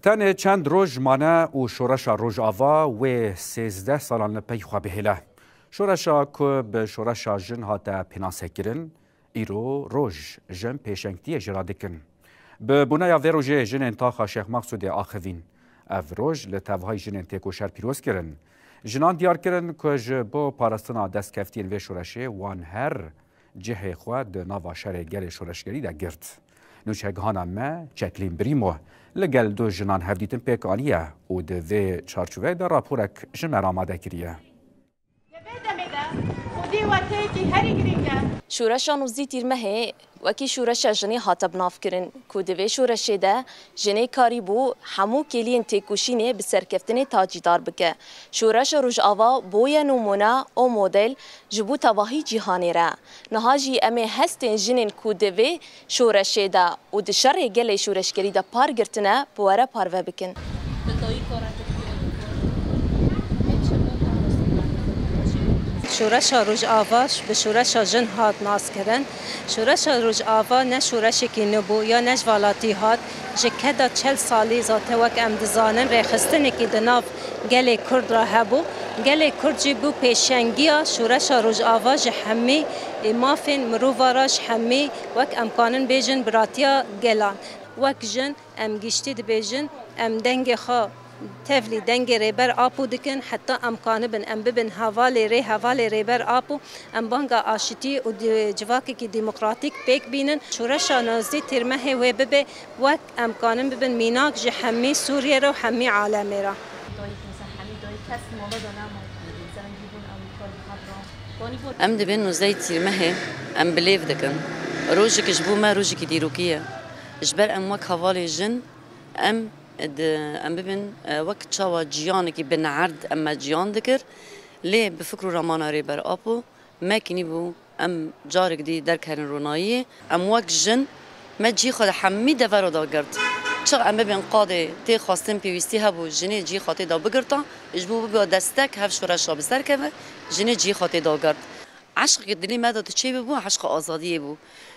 تنه چند روز مانه و شورشا روز آوا و 13 سالان پی خواه بهله. شورشا که به شورشا جن هاته پیناسه کرن، ایرو روز جن پیشنگتی اجرا دکن. به بنای وی روژه جن انتاخا شیخ مقصود آخوین. او روز لطوهای جن انتاکو شر پیروز کرن. جنان دیار کرن که جبو پارستنا دست کفتین و شورشه وان هر جه خواه ده ناوا شر گل شورشگری ده گرد. نوچهگهانا ما چکلین بریمو لگل دو جنان هفدیتن پیکانیه و دوی چارچوه در راپورک جمعر آماده کریه. شورشا نوزی تیرمه وکی شورشا جنی هاتب ناف کرن که دوی شورشه ده جنی کاری بو همو کلین تکوشینه بسرکفتن تاجیدار بکه. شورشا روش آوا بویا نمونه او مدل جبو تواهی جیهانی را. نهاجی امه هستین جنین که دوی شورشه ده و دشار گل شورشگری ده پار گرتنه بواره پاروه بکن. شورش روز آواش به شورش جن هات ناس کردن. شورش روز آوا نه شورشی که نبود یا نه جوالاتی هات. جکدا 40 سالی زاته وک امدزانن رخستنی که دناف گلی کرد را هبو. گلی کرد جبو پیشنگیا شورش روز آوا جهمی مافین مروواراش همی وک امکانن بیجن براتیا گلان. وک جن ام گشتی بیجن ام دنگ خا تفلی دنگ ریبر آپو دکن حتی امکانه بن ام ببن حوالی ریبر آپو ام بانگا آشتی و جواکی که دموکراتیک پیک بینن شورشا نازی ترمه و ببه وک امکانه ببن میناک جه همی سوریه رو همی عالمه را ام دبن نازی ترمه ام بلیف دکن روزی که جبو ما روزی که دیروکیه جبر ام وک حوالی جن ام ببین وقت شوا جیانی که بنعرد اما جیان دکر لی بفکر رمانا ریبر آپو ماکنی بو ام جارک دی در کرن رونایی ام وقت جن ما جی خود حمی دورو دا گرد چه ام ببین قاده تی خواستن پیوستی هبو جنی جی خاطی دا بگرتا اجبو ببی دستک هف شورش را بسر که جنی جی خاطی دا گرد عشق که دلی مداد چی ببو عشق آزادی بو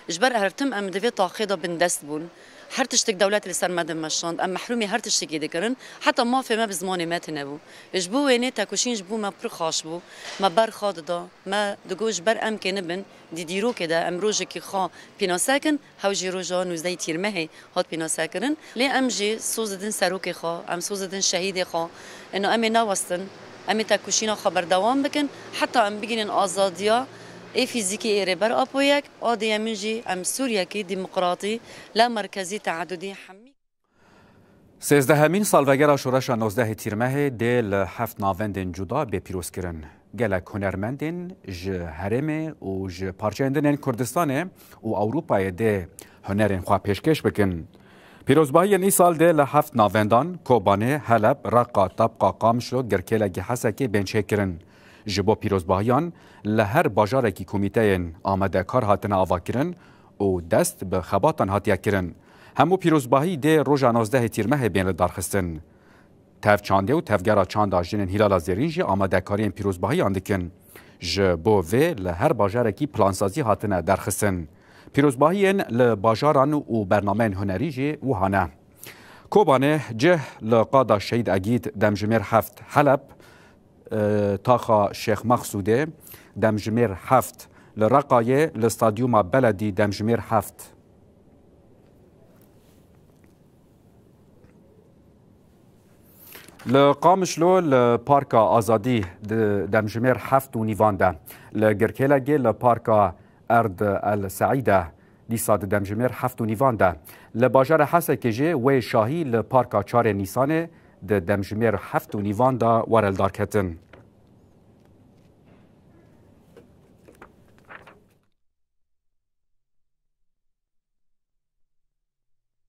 اجبر هرتم ام دوی تاخی دا بن دست بون هر تشتك دولات اللي صار مدن مشاند ام محرومي هر تشتك يذكرن حتى ما في ما بزماني ما تنبو جبو ويني تاكوشين جبو ما برخاش بو ما بر خاد دا ما دجوج بر ام كنبن دي ديرو كده ام روجك خا بينا ساكن هوجي روجا نوزدي تيرمهي هات بينا ساكنن لي ام جي سوزدن سروكي خا ام سوزدن شهيدي خا انه ام ناوستن ام تاكوشينا خبر دوام بكن حتى ام بيجين ازاديا ای فیزیکی ایربر آپویک آدی منجی ام سوریا کی دموکراتی لا مرکزی تعددی حمی 13 سالوگر شورش 19 تیرمه دل هفت ناوندن جدا به پیروز کرن گلک هنرمندن ج هرم و ج پارچهندن کردستان و اروپای ده هنرین خواه پیشکش بکن پیروزباهی این سال دل هفت ناوندان کوبانه حلب رقا طبقا قامشلو گرکلگی حسکی بنچه کرن جبو پیروزباهیان لهر باجارکی کمیته آمده کار هاتن آوا کرن و دست به خباتان هاتیا کرن. همو پیروزباهی ده روژا 19 تیرمه بین دارخستن. تف چانده و تفگرا چانده جنن هلال زیرینجی آمده کارین پیروزباهی آندکن. جبو وی لهر باجارکی پلانسازی هاتن درخستن. پیروزباهیین لباجاران و برنامه هنریجی و هانه. کوبانه جه لقادا شهید اگید دمجمیر هفت حلب تاخا شیخ مقصوده دمجمیر هفت لرقایه لستادیوم بلدی دمجمیر هفت لقامشلو لپارکا آزادی دمجمیر هفت و نیوانده لگرکلگه لپارکا ارد السعیده دیساد دمجمیر هفت و نیوانده لباجار حسکجه و شاهی لپارکا 4 نیسانه دمجمیر هفت و نیوانده ورلدار کتن